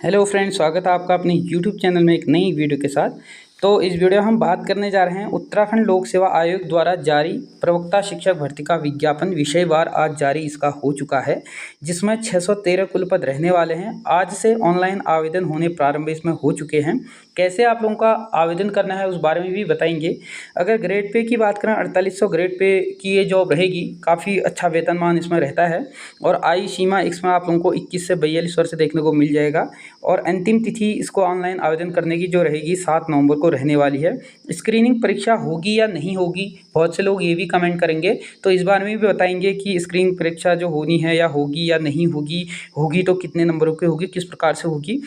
Hello friends, स्वागत है आपका अपने यूट्यूब चैनल में एक नई वीडियो के साथ। तो इस वीडियो में हम बात करने जा रहे हैं उत्तराखंड लोक सेवा आयोग द्वारा जारी प्रवक्ता शिक्षक भर्ती का विज्ञापन विषयवार आज जारी इसका हो चुका है, जिसमें 613 कुल पद रहने वाले हैं। आज से ऑनलाइन आवेदन होने प्रारंभ इसमें हो चुके हैं। कैसे आप लोगों का आवेदन करना है उस बारे में भी बताएंगे। अगर ग्रेड पे की बात करें, 4800 ग्रेड पे की ये जॉब रहेगी। काफ़ी अच्छा वेतनमान इसमें रहता है और आयु सीमा इसमें आप लोगों को 21 से 42 वर्ष देखने को मिल जाएगा। और अंतिम तिथि इसको ऑनलाइन आवेदन करने की जो रहेगी 7 नवंबर को रहने वाली है। स्क्रीनिंग परीक्षा होगी या नहीं होगी, बहुत से लोग ये भी कमेंट करेंगे, तो इस बारे में भी बताएंगे कि स्क्रीनिंग परीक्षा जो होनी है या होगी या नहीं होगी, होगी तो कितने नंबरों की होगी, किस प्रकार से होगी,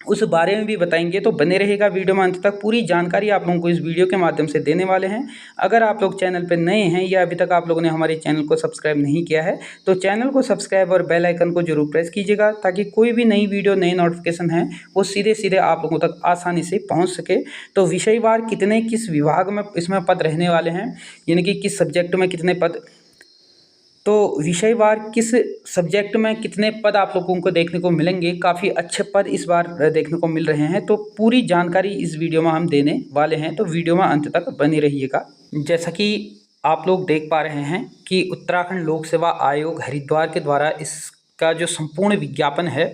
उस बारे में भी बताएंगे। तो बने रहेगा वीडियो में अंत तक। पूरी जानकारी आप लोगों को इस वीडियो के माध्यम से देने वाले हैं। अगर आप लोग चैनल पर नए हैं या अभी तक आप लोगों ने हमारे चैनल को सब्सक्राइब नहीं किया है, तो चैनल को सब्सक्राइब और बेल आइकन को जरूर प्रेस कीजिएगा, ताकि कोई भी नई वीडियो, नई नोटिफिकेशन है वो सीधे सीधे आप लोगों तक आसानी से पहुँच सके। तो विषयवार कितने किस विभाग में इसमें पद रहने वाले हैं, यानी कि किस सब्जेक्ट में कितने पद, तो विषयवार किस सब्जेक्ट में कितने पद आप लोगों को देखने को मिलेंगे। काफ़ी अच्छे पद इस बार देखने को मिल रहे हैं। तो पूरी जानकारी इस वीडियो में हम देने वाले हैं, तो वीडियो में अंत तक बने रहिएगा। जैसा कि आप लोग देख पा रहे हैं कि उत्तराखंड लोक सेवा आयोग हरिद्वार के द्वारा इसका जो संपूर्ण विज्ञापन है,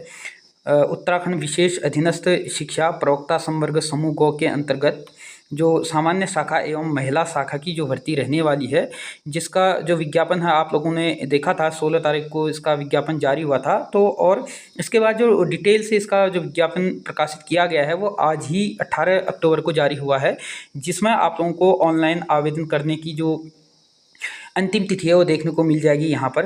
उत्तराखंड विशेष अधीनस्थ शिक्षा प्रवक्ता संवर्ग समूह गौ के अंतर्गत जो सामान्य शाखा एवं महिला शाखा की जो भर्ती रहने वाली है, जिसका जो विज्ञापन है आप लोगों ने देखा था, 16 तारीख को इसका विज्ञापन जारी हुआ था। तो और इसके बाद जो डिटेल से इसका जो विज्ञापन प्रकाशित किया गया है वो आज ही 18 अक्टूबर को जारी हुआ है, जिसमें आप लोगों को ऑनलाइन आवेदन करने की जो अंतिम तिथि है वो देखने को मिल जाएगी। यहाँ पर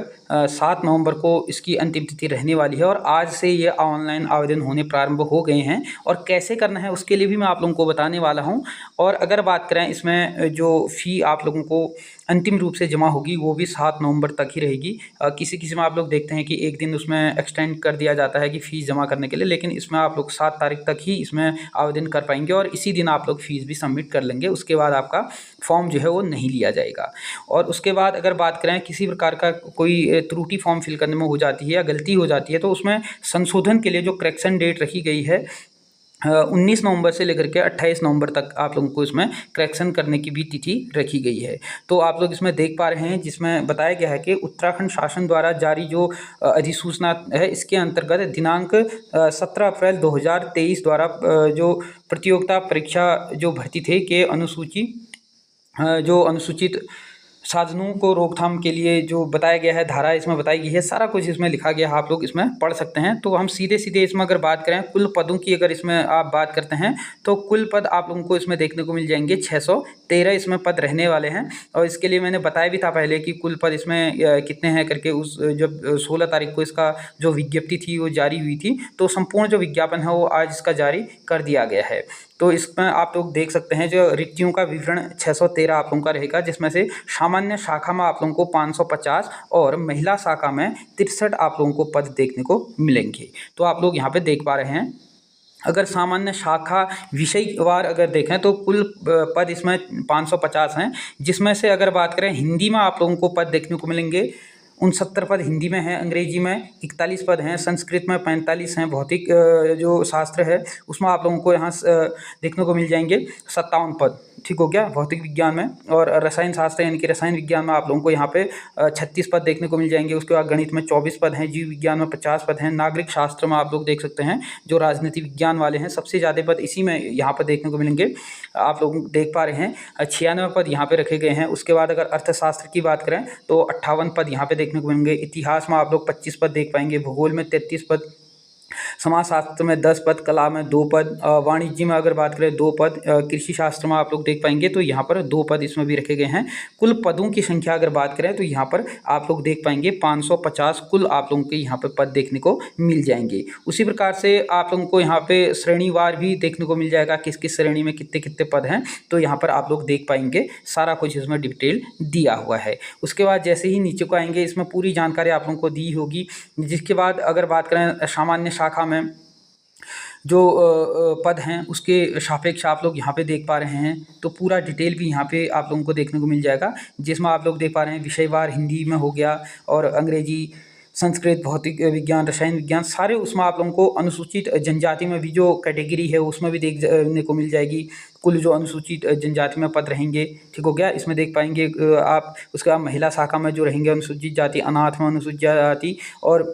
7 नवंबर को इसकी अंतिम तिथि रहने वाली है और आज से ये ऑनलाइन आवेदन होने प्रारंभ हो गए हैं। और कैसे करना है उसके लिए भी मैं आप लोगों को बताने वाला हूँ। और अगर बात करें इसमें जो फ़ी आप लोगों को अंतिम रूप से जमा होगी वो भी 7 नवंबर तक ही रहेगी। किसी किसी में आप लोग देखते हैं कि एक दिन उसमें एक्सटेंड कर दिया जाता है कि फ़ीस जमा करने के लिए, लेकिन इसमें आप लोग 7 तारीख तक ही इसमें आवेदन कर पाएंगे और इसी दिन आप लोग फ़ीस भी सबमिट कर लेंगे। उसके बाद आपका फॉर्म जो है वो नहीं लिया जाएगा। और उसके बाद अगर बात करें किसी प्रकार का कोई त्रुटि फॉर्म फिल करने में हो जाती है या गलती हो जाती है, तो उसमें संशोधन के लिए जो करेक्शन डेट रखी गई है 19 नवंबर से लेकर के 28 नवंबर तक आप लोगों को इसमें करेक्शन करने की भी तिथि रखी गई है। तो आप लोग इसमें देख पा रहे हैं, जिसमें बताया गया है कि उत्तराखंड शासन द्वारा जारी जो अधिसूचना है, इसके अंतर्गत दिनांक 17 अप्रैल 2023 द्वारा जो प्रतियोगिता परीक्षा जो भर्ती थे के जो अनुसूचित साधनों को रोकथाम के लिए जो बताया गया है, धारा इसमें बताई गई है, सारा कुछ इसमें लिखा गया है, आप लोग इसमें पढ़ सकते हैं। तो हम सीधे सीधे इसमें अगर बात करें कुल पदों की, अगर इसमें आप बात करते हैं तो कुल पद आप लोगों को इसमें देखने को मिल जाएंगे 613 इसमें पद रहने वाले हैं। और इसके लिए मैंने बताया भी था पहले कि कुल पद इसमें कितने हैं करके। उस जब 16 तारीख को इसका जो विज्ञप्ति थी वो जारी हुई थी, तो संपूर्ण जो विज्ञापन है वो आज इसका जारी कर दिया गया है। तो इसमें आप लोग देख सकते हैं जो रिक्तियों का विवरण 613 आप लोगों का रहेगा, जिसमें से सामान्य शाखा में आप लोगों को 550 और महिला शाखा में 63 आप लोगों को पद देखने को मिलेंगे। तो आप लोग यहाँ पे देख पा रहे हैं। अगर सामान्य शाखा विषयवार अगर देखें तो कुल पद इसमें 550 हैं, जिसमें से अगर बात करें हिंदी में आप लोगों को पद देखने को मिलेंगे 69 पद हिंदी में हैं, अंग्रेजी में 41 पद हैं, संस्कृत में 45 हैं, भौतिक जो शास्त्र है उसमें आप लोगों को यहाँ देखने को मिल जाएंगे 57 पद। ठीक हो गया, भौतिक विज्ञान में। और रसायन शास्त्र यानी कि रसायन विज्ञान में आप लोगों को यहाँ पे 36 पद देखने को मिल जाएंगे। उसके बाद गणित में 24 पद हैं, जीव विज्ञान में 50 पद हैं, नागरिक शास्त्र में आप लोग देख सकते हैं जो राजनीति विज्ञान वाले हैं सबसे ज़्यादा पद इसी में यहाँ पर देखने को मिलेंगे। आप लोग देख पा रहे हैं 96 पद यहाँ पे रखे गए हैं। उसके बाद अगर अर्थशास्त्र की बात करें तो 58 पद यहाँ पे देखने को मिलेंगे। इतिहास में आप लोग 25 पद देख पाएंगे, भूगोल में 33 पद, समाजशास्त्र में 10 पद, कला में 2 पद, वाणिज्य में अगर बात करें 2 पद, कृषि शास्त्र में आप लोग देख पाएंगे तो यहाँ पर 2 पद इसमें भी रखे गए हैं। कुल पदों की संख्या अगर बात करें तो यहाँ पर आप लोग देख पाएंगे 550 कुल आप लोगों के यहाँ पर पद देखने को मिल जाएंगे। उसी प्रकार से आप लोगों को यहाँ पे श्रेणीवार भी देखने को मिल जाएगा, किस किस श्रेणी में कितने कितने पद हैं, तो यहाँ पर आप लोग देख पाएंगे। सारा कुछ इसमें डिटेल दिया हुआ है। उसके बाद जैसे ही नीचे को आएंगे इसमें पूरी जानकारी आप लोगों को दी होगी। जिसके बाद अगर बात करें सामान्य शाखा में जो पद हैं उसके सापेक्ष आप लोग यहाँ पे देख पा रहे हैं, तो पूरा डिटेल भी यहाँ पे आप लोगों को देखने को मिल जाएगा, जिसमें आप लोग देख पा रहे हैं विषयवार हिंदी में हो गया और अंग्रेजी संस्कृत, भौतिक विज्ञान, रसायन विज्ञान, सारे उसमें आप लोगों को अनुसूचित जनजाति में भी जो कैटेगरी है उसमें भी देखने को मिल जाएगी। कुल जो अनुसूचित जनजाति में पद रहेंगे, ठीक हो गया, इसमें देख पाएंगे आप। उसके बाद महिला शाखा में जो रहेंगे अनुसूचित जाति, अनाथ में अनुसूचित जाति, और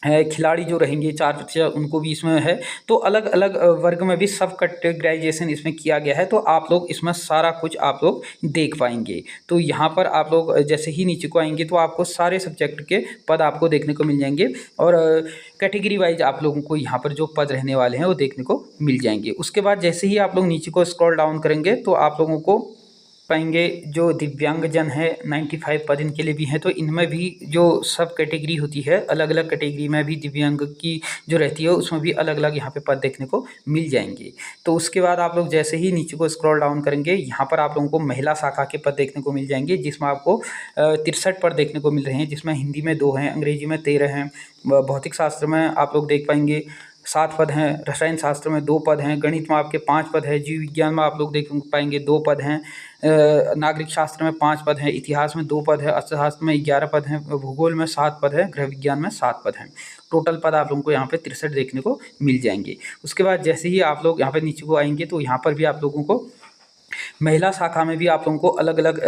खिलाड़ी जो रहेंगे 4% उनको भी इसमें है। तो अलग अलग वर्ग में भी सब कैटेगराइजेशन इसमें किया गया है। तो आप लोग इसमें सारा कुछ आप लोग देख पाएंगे। तो यहाँ पर आप लोग जैसे ही नीचे को आएंगे तो आपको सारे सब्जेक्ट के पद आपको देखने को मिल जाएंगे, और कैटेगरी वाइज आप लोगों को यहाँ पर जो पद रहने वाले हैं वो देखने को मिल जाएंगे। उसके बाद जैसे ही आप लोग नीचे को स्क्रॉल डाउन करेंगे तो आप लोगों को पाएंगे जो दिव्यांगजन है 95 पद इनके लिए भी हैं। तो इनमें भी जो सब कैटेगरी होती है, अलग अलग कैटेगरी में भी दिव्यांग की जो रहती है उसमें भी अलग अलग यहाँ पे पद देखने को मिल जाएंगे। तो उसके बाद आप लोग जैसे ही नीचे को स्क्रॉल डाउन करेंगे यहाँ पर आप लोगों को महिला शाखा के पद देखने को मिल जाएंगे, जिसमें आपको 63 पद देखने को मिल रहे हैं, जिसमें हिंदी में 2 हैं, अंग्रेजी में 13 हैं, भौतिक शास्त्र में आप लोग देख पाएंगे 7 पद हैं, रसायन शास्त्र में 2 पद हैं, गणित में आपके 5 पद है, जीव विज्ञान में आप लोग देख पाएंगे 2 पद हैं, नागरिक शास्त्र में 5 पद हैं, इतिहास में 2 पद है, अर्थशास्त्र में 11 पद हैं, भूगोल में 7 पद है, गृह विज्ञान में 7 पद हैं। टोटल पद आप लोगों को यहाँ पे 63 देखने को मिल जाएंगे। उसके बाद जैसे ही आप लोग यहाँ पे नीचे को आएंगे तो यहाँ पर भी आप लोगों को महिला शाखा में भी आप लोगों को अलग अलग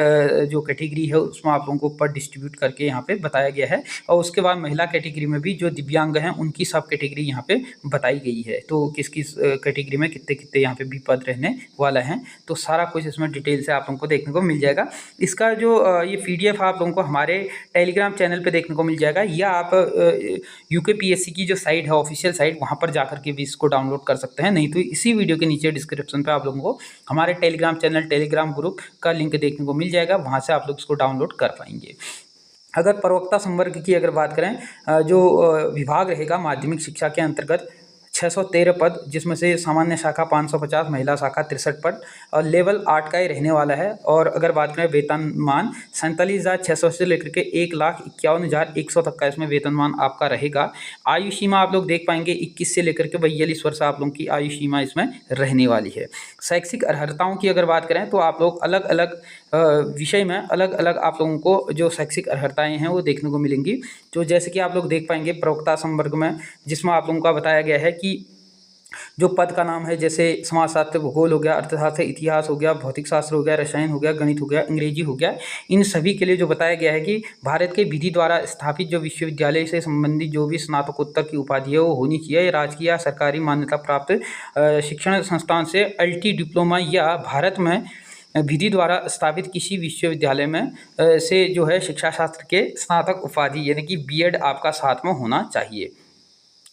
जो कैटेगरी है उसमें आप लोगों को पद डिस्ट्रीब्यूट करके यहाँ पे बताया गया है। और उसके बाद महिला कैटेगरी में भी जो दिव्यांग हैं उनकी सब कैटेगरी यहाँ पे बताई गई है। तो किस किस कैटेगरी में कितने कितने यहाँ पे भी पद रहने वाला है, तो सारा कुछ इसमें डिटेल से आप लोगों को देखने को मिल जाएगा। इसका जो ये PDF आप लोगों को हमारे टेलीग्राम चैनल पर देखने को मिल जाएगा, या आप UKPSC की जो साइट है ऑफिशियल साइट, वहाँ पर जाकर के भी इसको डाउनलोड कर सकते हैं। नहीं तो इसी वीडियो के नीचे डिस्क्रिप्शन पर आप लोगों को हमारे टेलीग्राम चैनल, टेलीग्राम ग्रुप का लिंक देखने को मिल जाएगा, वहां से आप लोग इसको डाउनलोड कर पाएंगे। अगर प्रवक्ता संवर्ग की अगर बात करें, जो विभाग रहेगा माध्यमिक शिक्षा के अंतर्गत 613 पद, जिसमें से सामान्य शाखा 550, महिला शाखा 63 पद, और लेवल 8 का ही रहने वाला है। और अगर बात करें वेतनमान 47,600 से लेकर के 1,51,100 तक का इसमें वेतनमान आपका रहेगा। आयु सीमा आप लोग देख पाएंगे 21 से लेकर के 42 वर्ष आप लोगों की आयु सीमा इसमें रहने वाली है। शैक्षिक अर्हताओं की अगर बात करें तो आप लोग अलग अलग विषय में अलग अलग आप लोगों को जो शैक्षिक अर्हताएँ हैं वो देखने को मिलेंगी। तो जैसे कि आप लोग देख पाएंगे प्रवक्ता संवर्ग में, जिसमें आप लोगों का बताया गया है कि जो पद का नाम है, जैसे समाजशास्त्र, भूगोल हो गया, अर्थशास्त्र, इतिहास हो गया, भौतिक शास्त्र हो गया, रसायन हो गया, गणित हो गया, अंग्रेजी हो गया, इन सभी के लिए जो बताया गया है कि भारत के विधि द्वारा स्थापित जो विश्वविद्यालय से संबंधित जो भी स्नातकोत्तर की उपाधि है वो होनी चाहिए राजकीय या सरकारी मान्यता प्राप्त शिक्षण संस्थान से LT डिप्लोमा, या भारत में विधि द्वारा स्थापित किसी विश्वविद्यालय में से जो है शिक्षा शास्त्र के स्नातक उपाधि यानी कि B.Ed आपका साथ में होना चाहिए।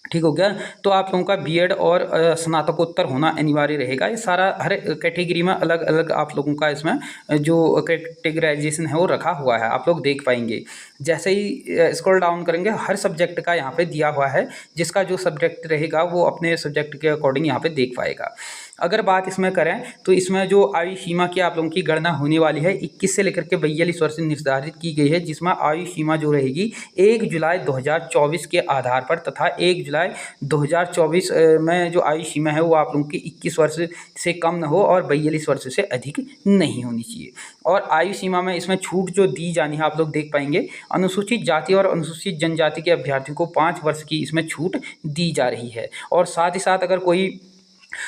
ठीक हो गया। तो आप लोगों का B.Ed और स्नातकोत्तर होना अनिवार्य रहेगा। ये सारा हर कैटेगरी में अलग अलग आप लोगों का इसमें जो कैटेगराइजेशन है वो रखा हुआ है, आप लोग देख पाएंगे। जैसे ही स्क्रॉल डाउन करेंगे हर सब्जेक्ट का यहाँ पे दिया हुआ है, जिसका जो सब्जेक्ट रहेगा वो अपने सब्जेक्ट के अकॉर्डिंग यहाँ पे देख पाएगा। अगर बात इसमें करें तो इसमें जो आयु सीमा की आप लोगों की गणना होने वाली है 21 से लेकर के 42 वर्ष निर्धारित की गई है, जिसमें आयु सीमा जो रहेगी 1 जुलाई 2024 के आधार पर तथा 1 जुलाई 2024 में जो आयु सीमा है वो आप लोगों की 21 वर्ष से कम न हो और 42 वर्ष से अधिक नहीं होनी चाहिए। और आयु सीमा में इसमें छूट जो दी जानी है आप लोग देख पाएंगे, अनुसूचित जाति और अनुसूचित जनजाति के अभ्यर्थियों को 5 वर्ष की इसमें छूट दी जा रही है। और साथ ही साथ अगर कोई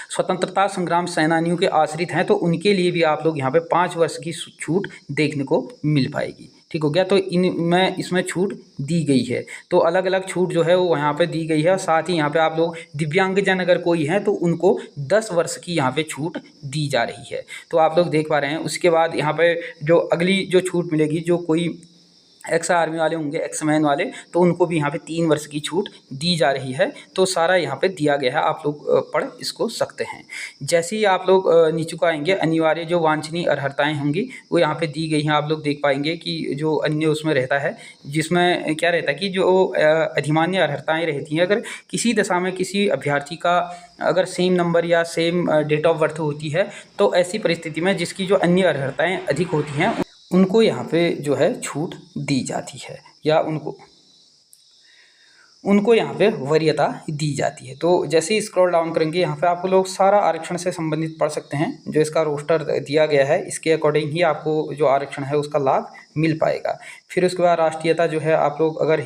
स्वतंत्रता संग्राम सेनानियों के आश्रित हैं तो उनके लिए भी आप लोग यहाँ पे 5 वर्ष की छूट देखने को मिल पाएगी। ठीक हो गया। तो इनमें इसमें छूट दी गई है, तो अलग अलग छूट जो है वो यहाँ पे दी गई है। और साथ ही यहाँ पे आप लोग दिव्यांगजन अगर कोई है तो उनको 10 वर्ष की यहाँ पे छूट दी जा रही है, तो आप लोग देख पा रहे हैं। उसके बाद यहाँ पे जो अगली जो छूट मिलेगी, जो कोई एक्स आर्मी वाले होंगे, एक्समैन वाले, तो उनको भी यहाँ पे 3 वर्ष की छूट दी जा रही है। तो सारा यहाँ पे दिया गया है, आप लोग पढ़ इसको सकते हैं। जैसे ही आप लोग नीचे को आएंगे अनिवार्य जो वांछनीय अर्हताएँ होंगी वो यहाँ पे दी गई हैं। आप लोग देख पाएंगे कि जो अन्य उसमें रहता है, जिसमें क्या रहता है कि जो अधिमान्य अर्हताएँ रहती हैं, अगर किसी दशा में किसी अभ्यर्थी का अगर सेम नंबर या सेम डेट ऑफ बर्थ होती है तो ऐसी परिस्थिति में जिसकी जो अन्य अर्हताएँ अधिक होती हैं उनको यहाँ पे जो है छूट दी जाती है, या उनको यहाँ पे वरीयता दी जाती है। तो जैसे ही स्क्रॉल डाउन करेंगे यहाँ पे आप लोग सारा आरक्षण से संबंधित पढ़ सकते हैं। जो इसका रोस्टर दिया गया है इसके अकॉर्डिंग ही आपको जो आरक्षण है उसका लाभ मिल पाएगा। फिर उसके बाद राष्ट्रीयता जो है, आप लोग अगर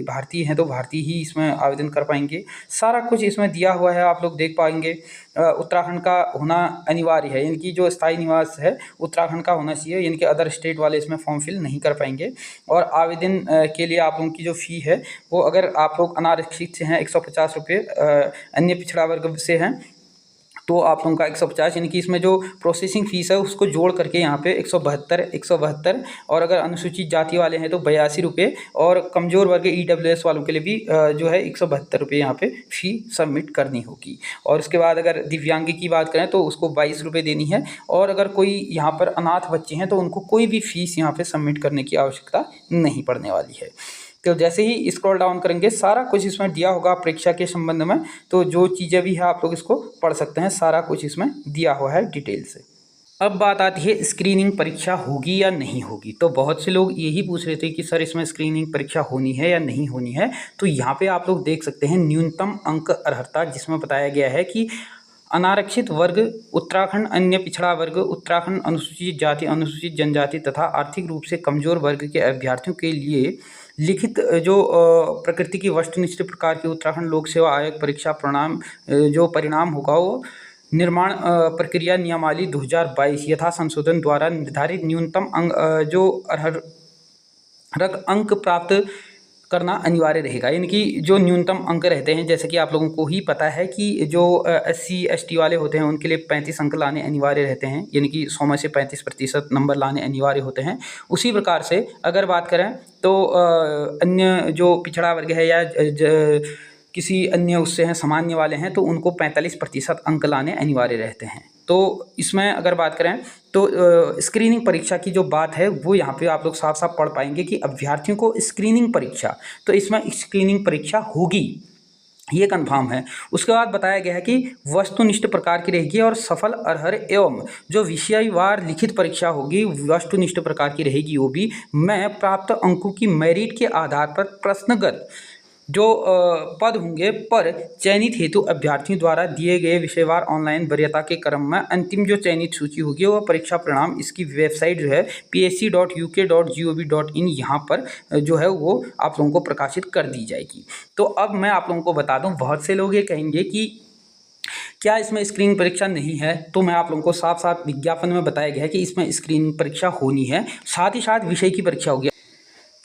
भारतीय हैं तो भारतीय ही इसमें आवेदन कर पाएंगे। सारा कुछ इसमें दिया हुआ है, आप लोग देख पाएंगे। उत्तराखंड का होना अनिवार्य है, यानी कि जो स्थायी निवास है उत्तराखंड का होना चाहिए, यानी कि अदर स्टेट वाले इसमें फॉर्म फिल नहीं कर पाएंगे। और आवेदन के लिए आप लोगों की जो फ़ी है वो, अगर आप लोग अनारक्षित से हैं 150 रुपये, अन्य पिछड़ा वर्ग से हैं तो आप लोगों का 150, यानी कि इसमें जो प्रोसेसिंग फ़ीस है उसको जोड़ करके यहाँ पे 172, और अगर अनुसूचित जाति वाले हैं तो 82 रुपये, और कमज़ोर वर्ग EWS वालों के लिए भी जो है 172 रुपये यहाँ पे फ़ी सबमिट करनी होगी। और उसके बाद अगर दिव्यांग की बात करें तो उसको 22 रुपये देनी है। और अगर कोई यहाँ पर अनाथ बच्चे हैं तो उनको कोई भी फ़ीस यहाँ पर सबमिट करने की आवश्यकता नहीं पड़ने वाली है। तो जैसे ही स्क्रॉल डाउन करेंगे सारा कुछ इसमें दिया होगा परीक्षा के संबंध में, तो जो चीज़ें भी है आप लोग इसको पढ़ सकते हैं, सारा कुछ इसमें दिया हुआ है डिटेल से। अब बात आती है स्क्रीनिंग परीक्षा होगी या नहीं होगी। तो बहुत से लोग यही पूछ रहे थे कि सर इसमें स्क्रीनिंग परीक्षा होनी है या नहीं होनी है। तो यहाँ पे आप लोग देख सकते हैं न्यूनतम अंक अर्हता, जिसमें बताया गया है कि अनारक्षित वर्ग, उत्तराखंड अन्य पिछड़ा वर्ग, उत्तराखंड अनुसूचित जाति, अनुसूचित जनजाति तथा आर्थिक रूप से कमजोर वर्ग के अभ्यर्थियों के लिए लिखित जो प्रकृति की वस्तुनिष्ठ प्रकार की उत्तराखंड लोक सेवा आयोग परीक्षा परिणाम होगा वो निर्माण प्रक्रिया नियमावली 2022 यथा संशोधन द्वारा निर्धारित न्यूनतम अंक प्राप्त करना अनिवार्य रहेगा। यानी कि जो न्यूनतम अंक रहते हैं, जैसे कि आप लोगों को ही पता है कि जो SC ST वाले होते हैं उनके लिए 35 अंक लाने अनिवार्य रहते हैं, यानी कि 100 में से 35% नंबर लाने अनिवार्य होते हैं। उसी प्रकार से अगर बात करें तो अन्य जो पिछड़ा वर्ग है या किसी अन्य उससे हैं सामान्य वाले हैं तो उनको 45% अंक लाने अनिवार्य रहते हैं। तो इसमें अगर बात करें तो स्क्रीनिंग परीक्षा की जो बात है वो यहाँ पे आप लोग साफ साफ पढ़ पाएंगे कि अभ्यर्थियों को स्क्रीनिंग परीक्षा, तो इसमें स्क्रीनिंग परीक्षा होगी, ये कन्फर्म है। उसके बाद बताया गया है कि वस्तुनिष्ठ प्रकार की रहेगी और सफल अर्हर एवं जो विषयवार लिखित परीक्षा होगी वस्तुनिष्ठ प्रकार की रहेगी, वो भी में प्राप्त अंकों की मेरिट के आधार पर प्रश्नगत जो पद होंगे पर चयनित हेतु अभ्यर्थियों द्वारा दिए गए विषयवार ऑनलाइन वरीयता के क्रम में अंतिम जो चयनित सूची होगी वह परीक्षा परिणाम इसकी वेबसाइट जो है psc.uk.gov.in यहाँ पर जो है वो आप लोगों को प्रकाशित कर दी जाएगी। तो अब मैं आप लोगों को बता दूं, बहुत से लोग ये कहेंगे कि क्या इसमें स्क्रीनिंग परीक्षा नहीं है, तो मैं आप लोगों को साफ साफ विज्ञापन में बताया गया है कि इसमें स्क्रीनिंग परीक्षा होनी है, साथ ही साथ विषय की परीक्षा होगी।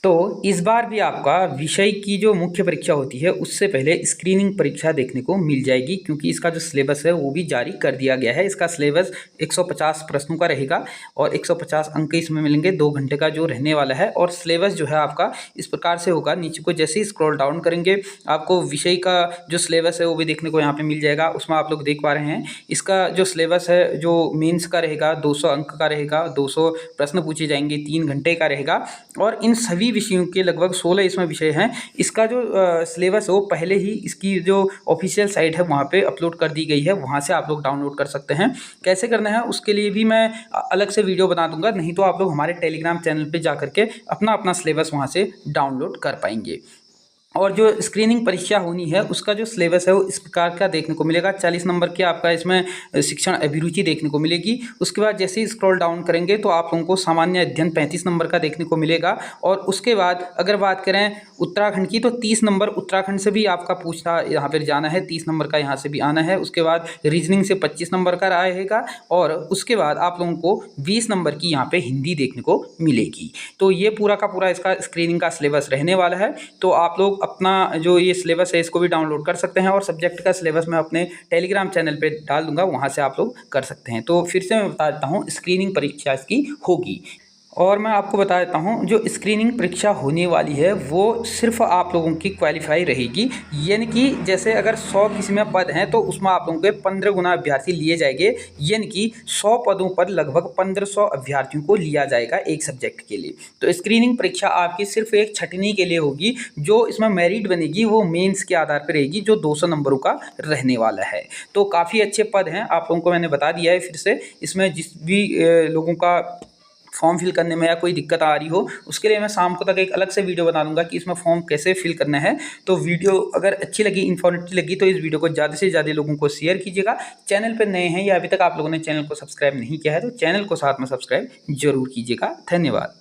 तो इस बार भी आपका विषय की जो मुख्य परीक्षा होती है उससे पहले स्क्रीनिंग परीक्षा देखने को मिल जाएगी, क्योंकि इसका जो सिलेबस है वो भी जारी कर दिया गया है। इसका सिलेबस 150 प्रश्नों का रहेगा और 150 अंक इसमें मिलेंगे, 2 घंटे का जो रहने वाला है। और सिलेबस जो है आपका इस प्रकार से होगा, नीचे को जैसे ही स्क्रॉल डाउन करेंगे आपको विषय का जो सिलेबस है वो भी देखने को यहाँ पर मिल जाएगा। उसमें आप लोग देख पा रहे हैं इसका जो सिलेबस है जो मेन्स का रहेगा 200 अंक का रहेगा, 200 प्रश्न पूछे जाएंगे, 3 घंटे का रहेगा। और इन सभी विषयों के लगभग 16 इसमें विषय हैं। इसका जो सिलेबस है वो पहले ही इसकी जो ऑफिशियल साइट है वहाँ पे अपलोड कर दी गई है, वहाँ से आप लोग डाउनलोड कर सकते हैं। कैसे करना है उसके लिए भी मैं अलग से वीडियो बना दूंगा, नहीं तो आप लोग हमारे टेलीग्राम चैनल पे जा करके अपना सिलेबस वहाँ से डाउनलोड कर पाएंगे। और जो स्क्रीनिंग परीक्षा होनी है उसका जो सिलेबस है वो इस प्रकार का देखने को मिलेगा। 40 नंबर की आपका इसमें शिक्षण अभिरुचि देखने को मिलेगी। उसके बाद जैसे ही स्क्रॉल डाउन करेंगे तो आप लोगों को सामान्य अध्ययन 35 नंबर का देखने को मिलेगा। और उसके बाद अगर बात करें उत्तराखंड की तो 30 नंबर उत्तराखंड से भी आपका पूछना यहाँ पर जाना है, 30 नंबर का यहाँ से भी आना है। उसके बाद रीजनिंग से 25 नंबर का रहेगा और उसके बाद आप लोगों को 20 नंबर की यहाँ पे हिंदी देखने को मिलेगी। तो ये पूरा का पूरा इसका स्क्रीनिंग का सिलेबस रहने वाला है। तो आप लोग अपना जो ये सिलेबस है इसको भी डाउनलोड कर सकते हैं और सब्जेक्ट का सिलेबस मैं अपने टेलीग्राम चैनल पे डाल दूंगा, वहाँ से आप लोग कर सकते हैं। तो फिर से मैं बता देता हूँ स्क्रीनिंग परीक्षा इसकी होगी। और मैं आपको बता देता हूँ जो स्क्रीनिंग परीक्षा होने वाली है वो सिर्फ आप लोगों की क्वालिफाई रहेगी, यानी कि जैसे अगर 100 किसी में पद हैं तो उसमें आप लोगों के 15 गुना अभ्यर्थी लिए जाएंगे, यानी कि 100 पदों पर लगभग 1500 अभ्यर्थियों को लिया जाएगा एक सब्जेक्ट के लिए। तो स्क्रीनिंग परीक्षा आपकी सिर्फ एक छटनी के लिए होगी, जो इसमें मेरिट बनेगी वो मेन्स के आधार पर रहेगी जो 200 नंबरों का रहने वाला है। तो काफ़ी अच्छे पद हैं, आप लोगों को मैंने बता दिया है। फिर से इसमें जिस भी लोगों का फॉर्म फिल करने में या कोई दिक्कत आ रही हो उसके लिए मैं शाम को तक एक अलग से वीडियो बना दूंगा कि इसमें फॉर्म कैसे फिल करना है। तो वीडियो अगर अच्छी लगी, इन्फॉर्मेटिव लगी तो इस वीडियो को ज़्यादा से ज़्यादा लोगों को शेयर कीजिएगा। चैनल पर नए हैं या अभी तक आप लोगों ने चैनल को सब्सक्राइब नहीं किया है तो चैनल को साथ में सब्सक्राइब जरूर कीजिएगा। धन्यवाद।